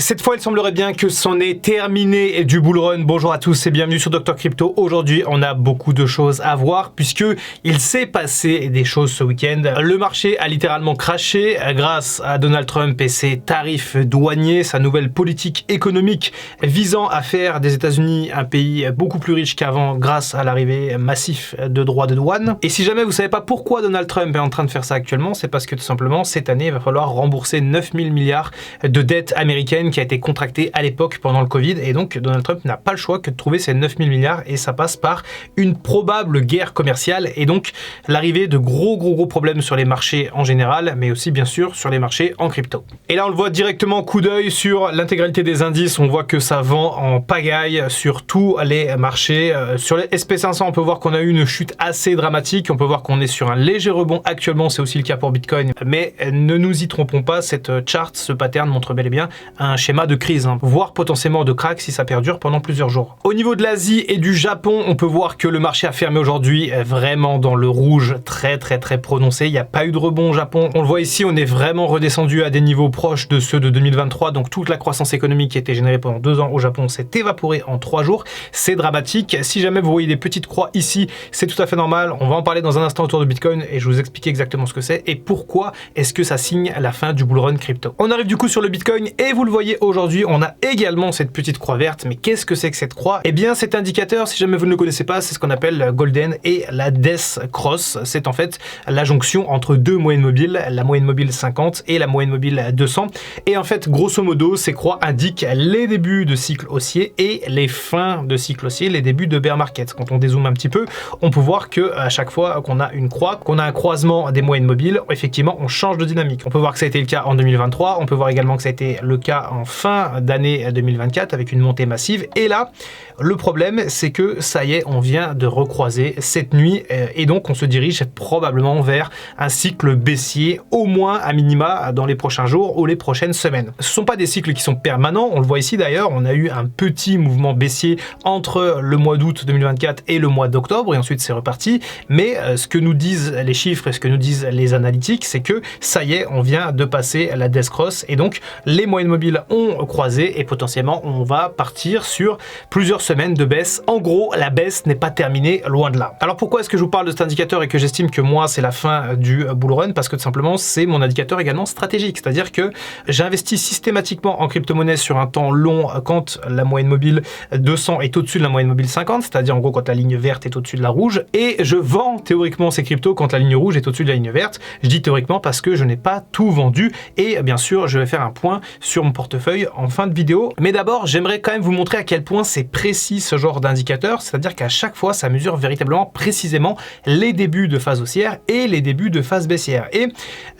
Cette fois, il semblerait bien que c'en est terminé du bull run. Bonjour à tous et bienvenue sur Dr Crypto. Aujourd'hui, on a beaucoup de choses à voir puisque il s'est passé des choses ce week-end. Le marché a littéralement craché grâce à Donald Trump et ses tarifs douaniers, sa nouvelle politique économique visant à faire des États-Unis un pays beaucoup plus riche qu'avant grâce à l'arrivée massive de droits de douane. Et si jamais vous ne savez pas pourquoi Donald Trump est en train de faire ça actuellement, c'est parce que tout simplement cette année, il va falloir rembourser 9 000 milliards de dettes américaines qui a été contractée à l'époque pendant le Covid, et donc Donald Trump n'a pas le choix que de trouver ces 9 000 milliards, et ça passe par une probable guerre commerciale, et donc l'arrivée de gros problèmes sur les marchés en général, mais aussi bien sûr sur les marchés en crypto. Et là on le voit directement, coup d'œil sur l'intégralité des indices, on voit que ça vend en pagaille sur tous les marchés. Sur les SP500, on peut voir qu'on a eu une chute assez dramatique, on peut voir qu'on est sur un léger rebond actuellement, c'est aussi le cas pour Bitcoin, mais ne nous y trompons pas, cette chart, ce pattern montre bel et bien un schéma de crise, voire potentiellement de crack si ça perdure pendant plusieurs jours. Au niveau de l'Asie et du Japon, on peut voir que le marché a fermé aujourd'hui vraiment dans le rouge très prononcé. Il n'y a pas eu de rebond au Japon. On le voit ici, on est vraiment redescendu à des niveaux proches de ceux de 2023. Donc toute la croissance économique qui a été générée pendant 2 ans au Japon s'est évaporée en 3 jours. C'est dramatique. Si jamais vous voyez des petites croix ici, c'est tout à fait normal. On va en parler dans un instant autour de Bitcoin et je vais vous expliquer exactement ce que c'est et pourquoi est-ce que ça signe la fin du bull run crypto. On arrive du coup sur le Bitcoin et vous le voyez aujourd'hui, on a également cette petite croix verte. Mais qu'est-ce que c'est que cette croix? Eh bien, cet indicateur, si jamais vous ne le connaissez pas, c'est ce qu'on appelle la Golden et la Death Cross. C'est en fait la jonction entre deux moyennes mobiles, la moyenne mobile 50 et la moyenne mobile 200. Et en fait, grosso modo, ces croix indiquent les débuts de cycle haussier et les fins de cycle haussier, les débuts de bear market. Quand on dézoome un petit peu, on peut voir que à chaque fois qu'on a une croix, qu'on a un croisement des moyennes mobiles, effectivement, on change de dynamique. On peut voir que ça a été le cas en 2023, on peut voir également que ça a été le cas en fin d'année 2024 avec une montée massive. Et là, le problème, c'est que ça y est, on vient de recroiser cette nuit et donc on se dirige probablement vers un cycle baissier, au moins à minima dans les prochains jours ou les prochaines semaines. Ce ne sont pas des cycles qui sont permanents, on le voit ici d'ailleurs, on a eu un petit mouvement baissier entre le mois d'août 2024 et le mois d'octobre et ensuite c'est reparti, mais ce que nous disent les chiffres et ce que nous disent les analytiques, c'est que ça y est, on vient de passer la Death Cross et donc les moyennes mobiles ont croisé et potentiellement on va partir sur plusieurs semaines de baisse. En gros, la baisse n'est pas terminée, loin de là. Alors pourquoi est-ce que je vous parle de cet indicateur et que j'estime que moi c'est la fin du bull run? Parce que tout simplement c'est mon indicateur également stratégique, c'est-à-dire que j'investis systématiquement en crypto-monnaie sur un temps long quand la moyenne mobile 200 est au-dessus de la moyenne mobile 50, c'est-à-dire en gros quand la ligne verte est au-dessus de la rouge, et je vends théoriquement ces cryptos quand la ligne rouge est au-dessus de la ligne verte. Je dis théoriquement parce que je n'ai pas tout vendu et bien sûr je vais faire un point sur mon portefeuille en fin de vidéo. Mais d'abord j'aimerais quand même vous montrer à quel point c'est précis ce genre d'indicateur, c'est-à-dire qu'à chaque fois ça mesure véritablement précisément les débuts de phase haussière et les débuts de phase baissière. Et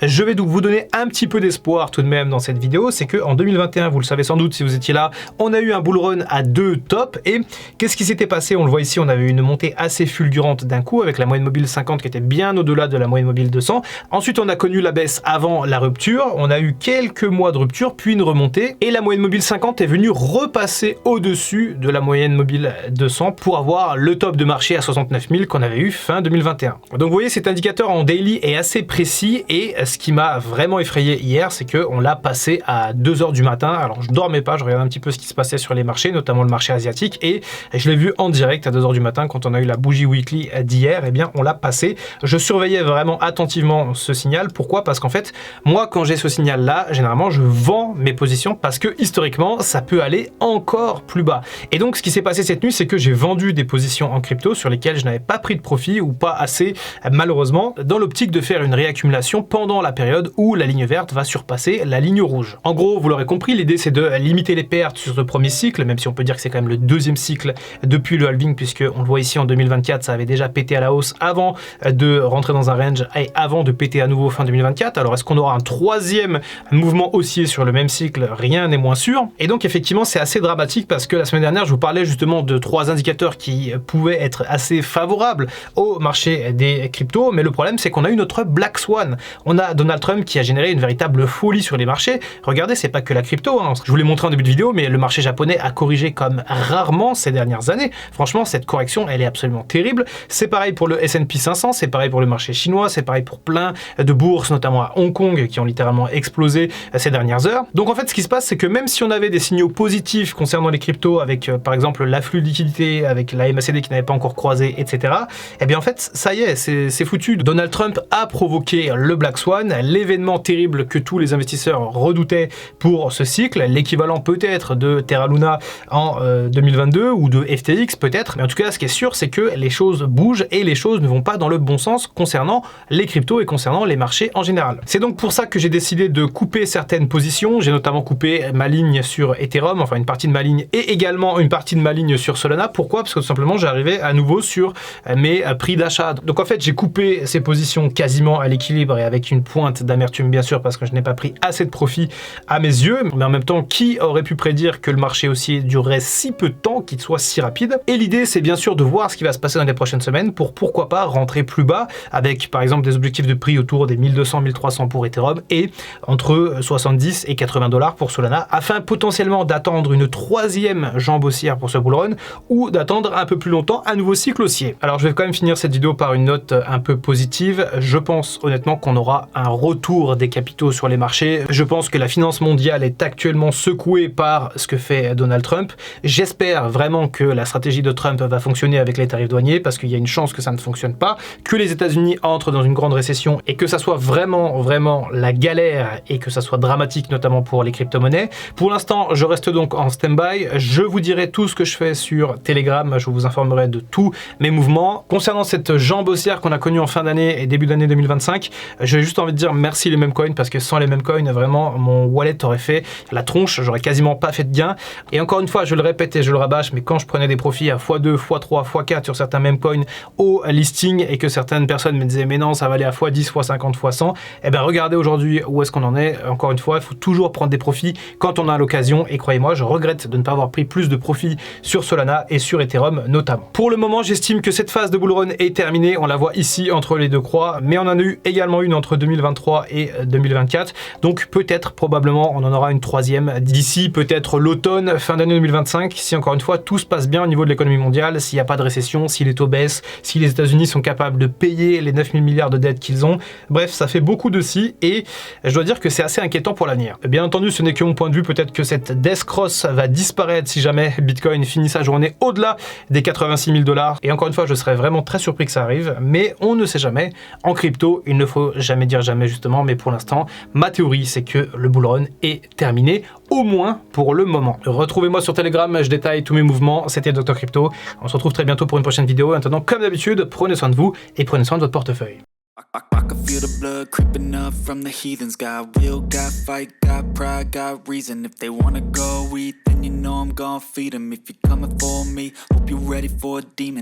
je vais donc vous donner un petit peu d'espoir tout de même dans cette vidéo, c'est qu'en 2021, vous le savez sans doute si vous étiez là, on a eu un bull run à 2 tops et qu'est-ce qui s'était passé? On le voit ici, on avait eu une montée assez fulgurante d'un coup avec la moyenne mobile 50 qui était bien au-delà de la moyenne mobile 200. Ensuite, on a connu la baisse avant la rupture, on a eu quelques mois de rupture puis une remontée et la moyenne mobile 50 est venue repasser au-dessus de la moyenne mobile 200 pour avoir le top de marché à 69 000 qu'on avait eu fin 2021. Donc vous voyez, cet indicateur en daily est assez précis et ce qui m'a vraiment effrayé hier, c'est qu'on l'a passé à 2 h du matin. Alors je dormais pas, je regardais un petit peu ce qui se passait sur les marchés, notamment le marché asiatique, et je l'ai vu en direct à 2 h du matin quand on a eu la bougie weekly d'hier. Et bien on l'a passé. Je surveillais vraiment attentivement ce signal. Pourquoi? Parce qu'en fait, moi quand j'ai ce signal là, généralement je vends mes positions parce que historiquement ça peut aller encore plus bas. Et donc ce qui s'est passé cette nuit, c'est que j'ai vendu des positions en crypto sur lesquelles je n'avais pas pris de profit ou pas assez, malheureusement, dans l'optique de faire une réaccumulation pendant la période où la ligne verte va surpasser la ligne rouge. En gros, vous l'aurez compris, l'idée c'est de limiter les pertes sur ce premier cycle, même si on peut dire que c'est quand même le deuxième cycle depuis le halving, puisque on le voit ici en 2024, ça avait déjà pété à la hausse avant de rentrer dans un range et avant de péter à nouveau fin 2024. Alors est-ce qu'on aura un troisième mouvement haussier sur le même cycle? Rien n'est moins sûr. Et donc effectivement, c'est assez dramatique parce que la semaine dernière, je vous parlais justement de 3 indicateurs qui pouvaient être assez favorables au marché des cryptos, mais le problème c'est qu'on a eu notre Black Swan. On a Donald Trump qui a généré une véritable folie sur les marchés. Regardez, c'est pas que la crypto, hein. Je vous l'ai montré en début de vidéo, mais le marché japonais a corrigé comme rarement ces dernières années. Franchement, cette correction, elle est absolument terrible. C'est pareil pour le S&P 500, c'est pareil pour le marché chinois, c'est pareil pour plein de bourses, notamment à Hong Kong, qui ont littéralement explosé ces dernières heures. Donc en fait, ce qui se passe, passe, c'est que même si on avait des signaux positifs concernant les cryptos avec par exemple l'afflux de liquidité, avec la MACD qui n'avait pas encore croisé, etc. Eh bien en fait, ça y est, c'est foutu. Donald Trump a provoqué le Black Swan, l'événement terrible que tous les investisseurs redoutaient pour ce cycle, l'équivalent peut-être de Terra Luna en 2022 ou de FTX peut-être. Mais en tout cas, ce qui est sûr, c'est que les choses bougent et les choses ne vont pas dans le bon sens concernant les cryptos et concernant les marchés en général. C'est donc pour ça que j'ai décidé de couper certaines positions. J'ai notamment coupé ma ligne sur Ethereum, enfin une partie de ma ligne et également une partie de ma ligne sur Solana. Pourquoi? Parce que tout simplement j'arrivais à nouveau sur mes prix d'achat. Donc en fait j'ai coupé ces positions quasiment à l'équilibre et avec une pointe d'amertume bien sûr parce que je n'ai pas pris assez de profit à mes yeux. Mais en même temps, qui aurait pu prédire que le marché haussier durerait si peu de temps, qu'il soit si rapide? Et l'idée c'est bien sûr de voir ce qui va se passer dans les prochaines semaines pour pourquoi pas rentrer plus bas avec par exemple des objectifs de prix autour des 1200-1300 pour Ethereum et entre 70 et 80 $ pour Solana afin potentiellement d'attendre une troisième jambe haussière pour ce bullrun ou d'attendre un peu plus longtemps un nouveau cycle haussier. Alors je vais quand même finir cette vidéo par une note un peu positive. Je pense honnêtement qu'on aura un retour des capitaux sur les marchés. Je pense que la finance mondiale est actuellement secouée par ce que fait Donald Trump. J'espère vraiment que la stratégie de Trump va fonctionner avec les tarifs douaniers parce qu'il y a une chance que ça ne fonctionne pas, que les États-Unis entrent dans une grande récession et que ça soit vraiment la galère et que ça soit dramatique notamment pour les crypto-monnaies. Pour l'instant, je reste donc en stand-by. Je vous dirai tout ce que je fais sur Telegram. Je vous informerai de tous mes mouvements. Concernant cette jambe haussière qu'on a connue en fin d'année et début d'année 2025, j'ai juste envie de dire merci les Memecoin parce que sans les Memecoin, vraiment, mon wallet aurait fait la tronche. J'aurais quasiment pas fait de gain. Et encore une fois, je le répète et je le rabâche, mais quand je prenais des profits à x2, x3, x4 sur certains Memecoin au listing et que certaines personnes me disaient mais non, ça va aller à x10, x50, x100, eh bien regardez aujourd'hui où est-ce qu'on en est. Encore une fois, il faut toujours prendre des profits quand on a l'occasion et croyez-moi, je regrette de ne pas avoir pris plus de profits sur Solana et sur Ethereum notamment. Pour le moment, j'estime que cette phase de bullrun est terminée. On la voit ici entre les deux croix, mais on en a eu également une entre 2023 et 2024. Donc peut-être, probablement, on en aura une troisième d'ici peut-être l'automne, fin d'année 2025, si encore une fois tout se passe bien au niveau de l'économie mondiale, s'il n'y a pas de récession, si les taux baissent, si les États-Unis sont capables de payer les 9 000 milliards de dettes qu'ils ont. Bref, ça fait beaucoup de si et je dois dire que c'est assez inquiétant pour l'avenir. Bien entendu, ce n'est que mon point de vue. Peut-être que cette death cross va disparaître si jamais Bitcoin finit sa journée au-delà des 86 000 $. Et encore une fois, je serais vraiment très surpris que ça arrive, mais on ne sait jamais. En crypto, il ne faut jamais dire jamais justement, mais pour l'instant, ma théorie, c'est que le bullrun est terminé, au moins pour le moment. Retrouvez-moi sur Telegram, je détaille tous mes mouvements. C'était Dr Crypto. On se retrouve très bientôt pour une prochaine vidéo. Maintenant, comme d'habitude, prenez soin de vous et prenez soin de votre portefeuille. I can feel the blood creeping up from the heathens. Got will, got fight, got pride, got reason. If they wanna go eat, then you know I'm gon' feed them. If you're coming for me, hope you're ready for a demon.